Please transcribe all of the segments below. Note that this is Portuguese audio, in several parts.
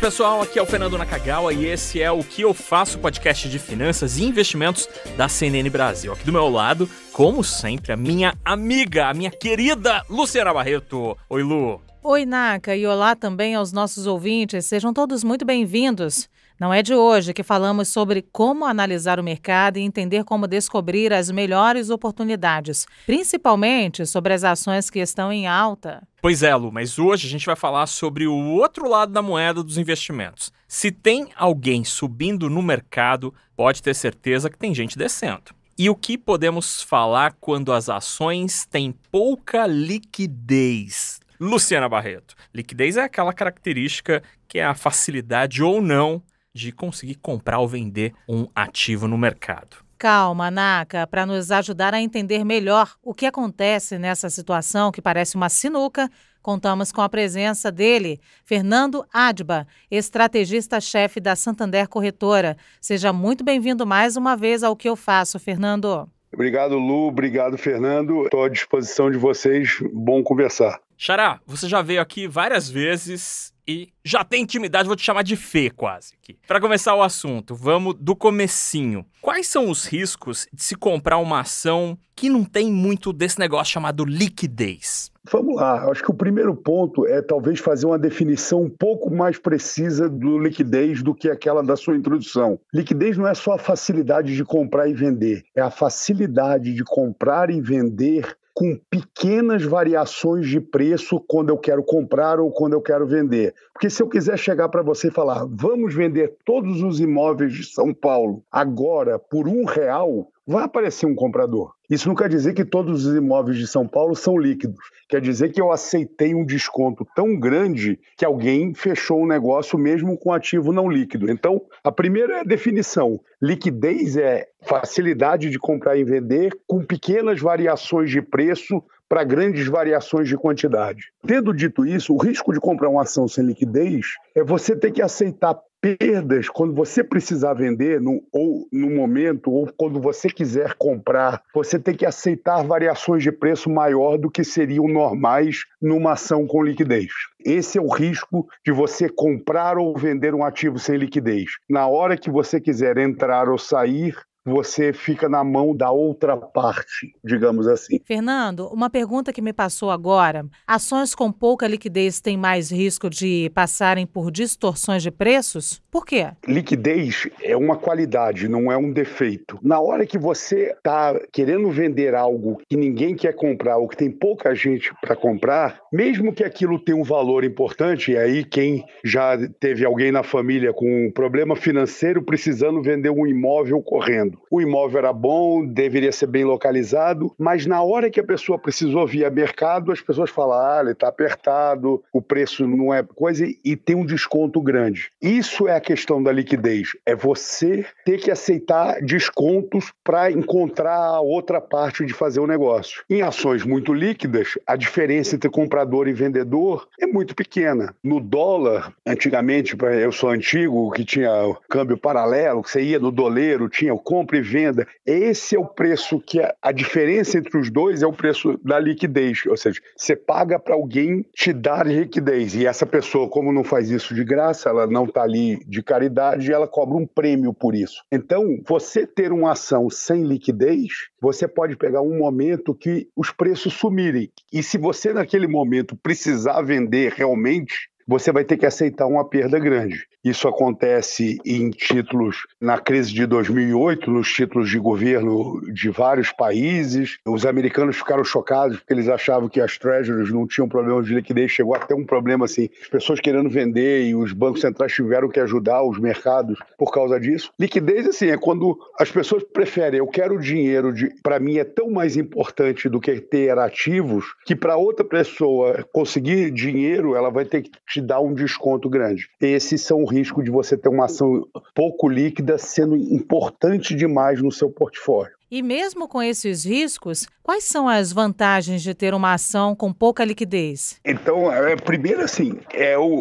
pessoal, aqui é o Fernando Nakagawa e esse é o Que Eu Faço, podcast de finanças e investimentos da CNN Brasil. Aqui do meu lado, como sempre, a minha amiga, a minha querida Luciana Barreto. Oi, Lu. Oi, Naka, e olá também aos nossos ouvintes. Sejam todos muito bem-vindos. Não é de hoje que falamos sobre como analisar o mercado e entender como descobrir as melhores oportunidades, principalmente sobre as ações que estão em alta. Pois é, Lu, mas hoje a gente vai falar sobre o outro lado da moeda dos investimentos. Se tem alguém subindo no mercado, pode ter certeza que tem gente descendo. E o que podemos falar quando as ações têm pouca liquidez? Luciana Barreto, liquidez é aquela característica que é a facilidade ou não de conseguir comprar ou vender um ativo no mercado. Calma, Naka, para nos ajudar a entender melhor o que acontece nessa situação que parece uma sinuca, contamos com a presença dele, Fernando Adba, estrategista-chefe da Santander Corretora. Seja muito bem-vindo mais uma vez ao Que Eu Faço, Fernando. Obrigado, Lu. Obrigado, Fernando. Estou à disposição de vocês. Bom conversar. Xará, você já veio aqui várias vezes e já tem intimidade, vou te chamar de Fê quase aqui. Para começar o assunto, vamos do comecinho. Quais são os riscos de se comprar uma ação que não tem muito desse negócio chamado liquidez? Vamos lá, acho que o primeiro ponto é talvez fazer uma definição um pouco mais precisa do liquidez do que aquela da sua introdução. Liquidez não é só a facilidade de comprar e vender, é a facilidade de comprar e vender com pequenas variações de preço quando eu quero comprar ou quando eu quero vender. Porque se eu quiser chegar para você e falar, vamos vender todos os imóveis de São Paulo agora por R$1, vai aparecer um comprador. Isso não quer dizer que todos os imóveis de São Paulo são líquidos. Quer dizer que eu aceitei um desconto tão grande que alguém fechou um negócio mesmo com ativo não líquido. Então, a primeira é a definição. Liquidez é facilidade de comprar e vender com pequenas variações de preço para grandes variações de quantidade. Tendo dito isso, o risco de comprar uma ação sem liquidez é você ter que aceitar perdas quando você precisar vender, ou no momento, ou quando você quiser comprar, você tem que aceitar variações de preço maior do que seriam normais numa ação com liquidez. Esse é o risco de você comprar ou vender um ativo sem liquidez. Na hora que você quiser entrar ou sair, você fica na mão da outra parte, digamos assim. Fernando, uma pergunta que me passou agora. Ações com pouca liquidez têm mais risco de passarem por distorções de preços? Por quê? Liquidez é uma qualidade, não é um defeito. Na hora que você está querendo vender algo que ninguém quer comprar ou que tem pouca gente para comprar, mesmo que aquilo tenha um valor importante, e aí quem já teve alguém na família com um problema financeiro precisando vender um imóvel correndo. O imóvel era bom, deveria ser bem localizado, mas na hora que a pessoa precisou via mercado, as pessoas falam, ele está apertado, o preço não é coisa e tem um desconto grande. Isso é a questão da liquidez, é você ter que aceitar descontos para encontrar a outra parte de fazer o negócio. Em ações muito líquidas, a diferença entre comprador e vendedor é muito pequena. No dólar, antigamente, eu sou antigo, que tinha o câmbio paralelo, que você ia no doleiro, tinha o compra e venda, esse é o preço que a diferença entre os dois é o preço da liquidez, ou seja, você paga para alguém te dar liquidez e essa pessoa, como não faz isso de graça, ela não está ali de caridade, ela cobra um prêmio por isso. Então, você ter uma ação sem liquidez, você pode pegar um momento que os preços sumirem e se você naquele momento precisar vender realmente, você vai ter que aceitar uma perda grande. Isso acontece em títulos, na crise de 2008, nos títulos de governo de vários países. Os americanos ficaram chocados porque eles achavam que as treasuries não tinham problema de liquidez. Chegou até um problema assim, as pessoas querendo vender e os bancos centrais tiveram que ajudar os mercados por causa disso. Liquidez, assim, é quando as pessoas preferem, eu quero dinheiro, para mim é tão mais importante do que ter ativos, que para outra pessoa conseguir dinheiro, ela vai ter que te dar um desconto grande. Esses são o risco de você ter uma ação pouco líquida sendo importante demais no seu portfólio. E mesmo com esses riscos, quais são as vantagens de ter uma ação com pouca liquidez? Então, primeiro assim,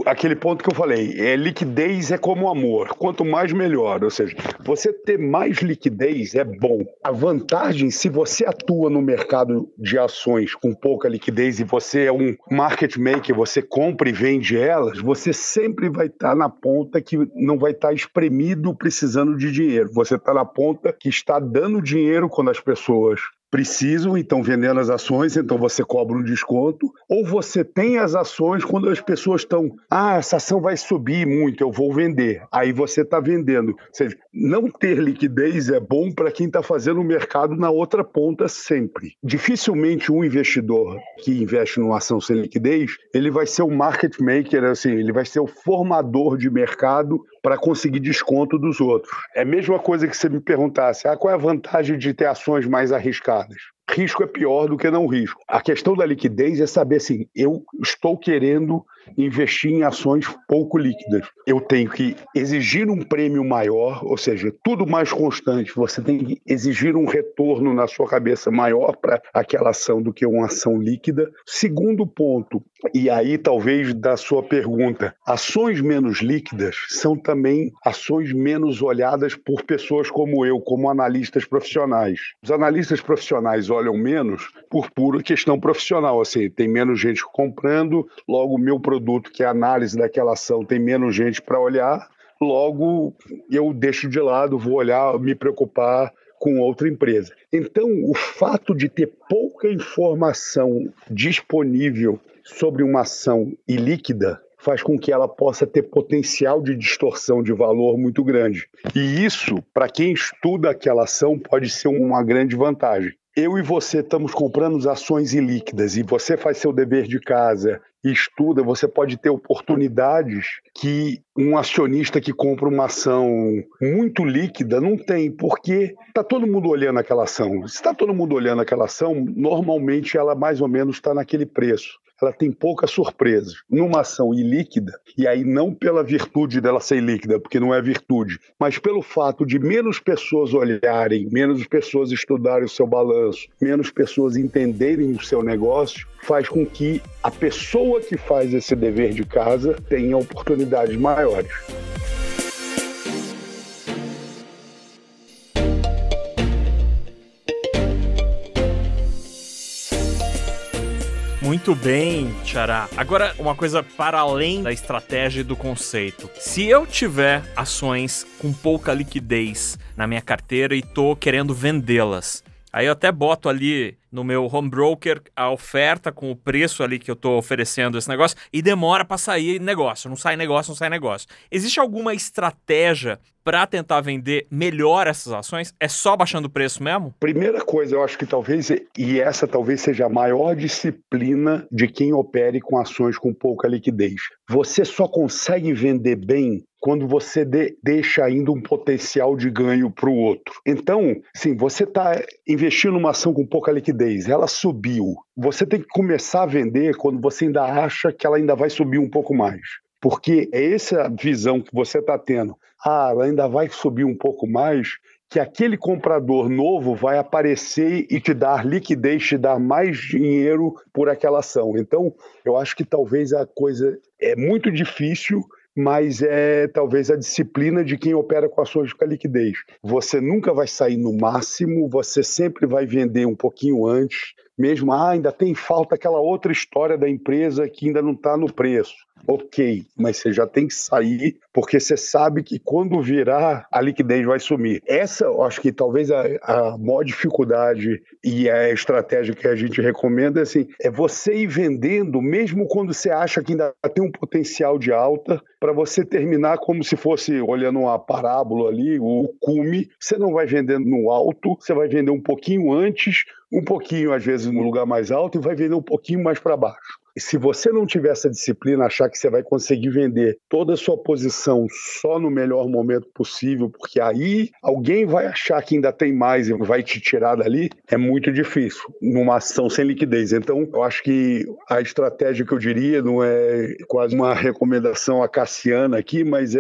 aquele ponto que eu falei, liquidez é como amor, quanto mais melhor, ou seja, você ter mais liquidez é bom. A vantagem, se você atua no mercado de ações com pouca liquidez e você é um market maker, você compra e vende elas, você sempre vai estar na ponta que não vai estar espremido precisando de dinheiro, você está na ponta que está dando dinheiro quando as pessoas precisam, então vendendo as ações, então você cobra um desconto, ou você tem as ações quando as pessoas estão, essa ação vai subir muito, eu vou vender, aí você está vendendo. Ou seja, não ter liquidez é bom para quem está fazendo o mercado na outra ponta sempre. Dificilmente um investidor que investe numa ação sem liquidez, ele vai ser o market maker, assim, ele vai ser o formador de mercado para conseguir desconto dos outros. É a mesma coisa que você me perguntasse, qual é a vantagem de ter ações mais arriscadas? Risco é pior do que não risco. A questão da liquidez é saber assim, eu estou querendo investir em ações pouco líquidas. Eu tenho que exigir um prêmio maior, ou seja, tudo mais constante. Você tem que exigir um retorno na sua cabeça maior para aquela ação do que uma ação líquida. Segundo ponto, e aí talvez da sua pergunta, ações menos líquidas são também ações menos olhadas por pessoas como eu, como analistas profissionais. Os analistas profissionais olham menos por pura questão profissional, assim, tem menos gente comprando, logo o meu produto, que é a análise daquela ação, tem menos gente para olhar, logo eu deixo de lado, vou olhar, me preocupar com outra empresa. Então, o fato de ter pouca informação disponível sobre uma ação ilíquida faz com que ela possa ter potencial de distorção de valor muito grande. E isso, para quem estuda aquela ação, pode ser uma grande vantagem. Eu e você estamos comprando ações ilíquidas e você faz seu dever de casa e estuda, você pode ter oportunidades que um acionista que compra uma ação muito líquida não tem, porque está todo mundo olhando aquela ação. Se está todo mundo olhando aquela ação, normalmente ela mais ou menos está naquele preço. Ela tem poucas surpresas. Numa ação ilíquida, e aí não pela virtude dela ser ilíquida, porque não é virtude, mas pelo fato de menos pessoas olharem, menos pessoas estudarem o seu balanço, menos pessoas entenderem o seu negócio, faz com que a pessoa que faz esse dever de casa tenha oportunidades maiores. Muito bem, Xará. Agora, uma coisa para além da estratégia e do conceito. Se eu tiver ações com pouca liquidez na minha carteira e tô querendo vendê-las, aí eu até boto ali no meu home broker a oferta com o preço ali que eu tô oferecendo esse negócio e demora para sair negócio. Não sai negócio, não sai negócio. Existe alguma estratégia para tentar vender melhor essas ações? É só baixando o preço mesmo? Primeira coisa, eu acho que talvez, e essa talvez seja a maior disciplina de quem opere com ações com pouca liquidez. Você só consegue vender bem quando você deixa ainda um potencial de ganho para o outro. Então, sim, você está investindo numa ação com pouca liquidez, ela subiu. Você tem que começar a vender quando você ainda acha que ela ainda vai subir um pouco mais. Porque é essa visão que você está tendo. Ela ainda vai subir um pouco mais, que aquele comprador novo vai aparecer e te dar liquidez, te dar mais dinheiro por aquela ação. Então, eu acho que talvez a coisa é muito difícil, mas é talvez a disciplina de quem opera com ações com liquidez. Você nunca vai sair no máximo, você sempre vai vender um pouquinho antes, mesmo, ainda tem falta aquela outra história da empresa que ainda não está no preço. Ok, mas você já tem que sair, porque você sabe que quando virar, a liquidez vai sumir. Essa, eu acho que talvez a maior dificuldade e a estratégia que a gente recomenda é você ir vendendo, mesmo quando você acha que ainda tem um potencial de alta, para você terminar como se fosse, olhando uma parábola ali, o cume. Você não vai vendendo no alto, você vai vender um pouquinho antes, um pouquinho, às vezes, no lugar mais alto, e vai vender um pouquinho mais para baixo. Se você não tiver essa disciplina, achar que você vai conseguir vender toda a sua posição só no melhor momento possível, porque aí alguém vai achar que ainda tem mais e vai te tirar dali, é muito difícil numa ação sem liquidez. Então, eu acho que a estratégia que eu diria não é quase uma recomendação acaciana aqui, mas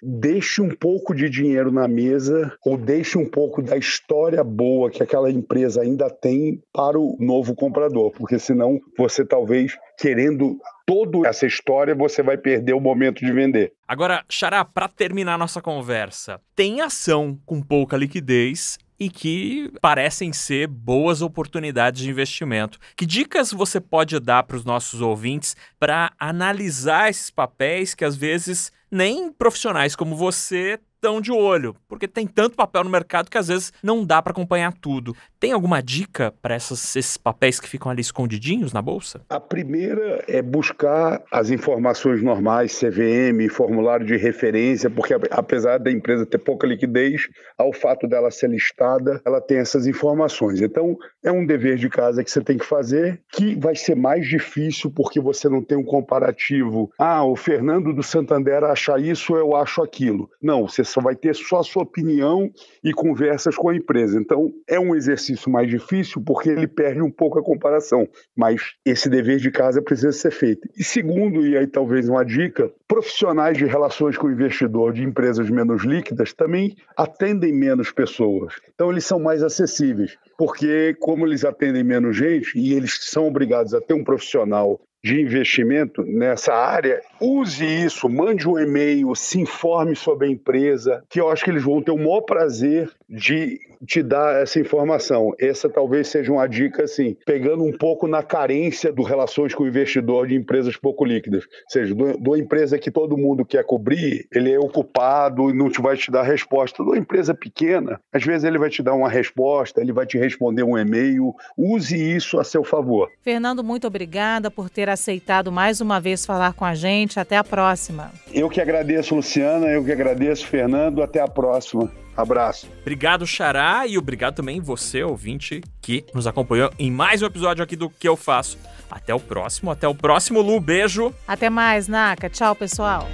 deixe um pouco de dinheiro na mesa ou deixe um pouco da história boa que aquela empresa ainda tem para o novo comprador, porque senão você talvez, querendo toda essa história, você vai perder o momento de vender. Agora, Xará, para terminar nossa conversa, tem ação com pouca liquidez e que parecem ser boas oportunidades de investimento. Que dicas você pode dar para os nossos ouvintes para analisar esses papéis que às vezes nem profissionais como você estão de olho, porque tem tanto papel no mercado que às vezes não dá para acompanhar tudo. Tem alguma dica para esses papéis que ficam ali escondidinhos na bolsa? A primeira é buscar as informações normais, CVM, formulário de referência, porque apesar da empresa ter pouca liquidez, ao fato dela ser listada, ela tem essas informações. Então, é um dever de casa que você tem que fazer, que vai ser mais difícil porque você não tem um comparativo. O Fernando do Santander acha isso, eu acho aquilo. Não, você só vai ter só a sua opinião e conversas com a empresa. Então, é um exercício mais difícil porque ele perde um pouco a comparação, mas esse dever de casa precisa ser feito. E segundo, e aí talvez uma dica, profissionais de relações com o investidor de empresas menos líquidas também atendem menos pessoas. Então, eles são mais acessíveis, porque como eles atendem menos gente e eles são obrigados a ter um profissional de investimento nessa área, use isso, mande um e-mail, se informe sobre a empresa, que eu acho que eles vão ter o maior prazer de te dar essa informação. Essa talvez seja uma dica, assim, pegando um pouco na carência do relações com o investidor de empresas pouco líquidas. Ou seja, de uma empresa que todo mundo quer cobrir, ele é ocupado e não vai te dar resposta. De uma empresa pequena, às vezes ele vai te dar uma resposta, ele vai te responder um e-mail. Use isso a seu favor. Fernando, muito obrigada por ter aceitado mais uma vez falar com a gente. Até a próxima. Eu que agradeço, Luciana. Eu que agradeço, Fernando. Até a próxima. Abraço. Obrigado, Xará, e obrigado também você, ouvinte, que nos acompanhou em mais um episódio aqui do Que Eu Faço. Até o próximo, Lu. Beijo. Até mais, Naka. Tchau, pessoal.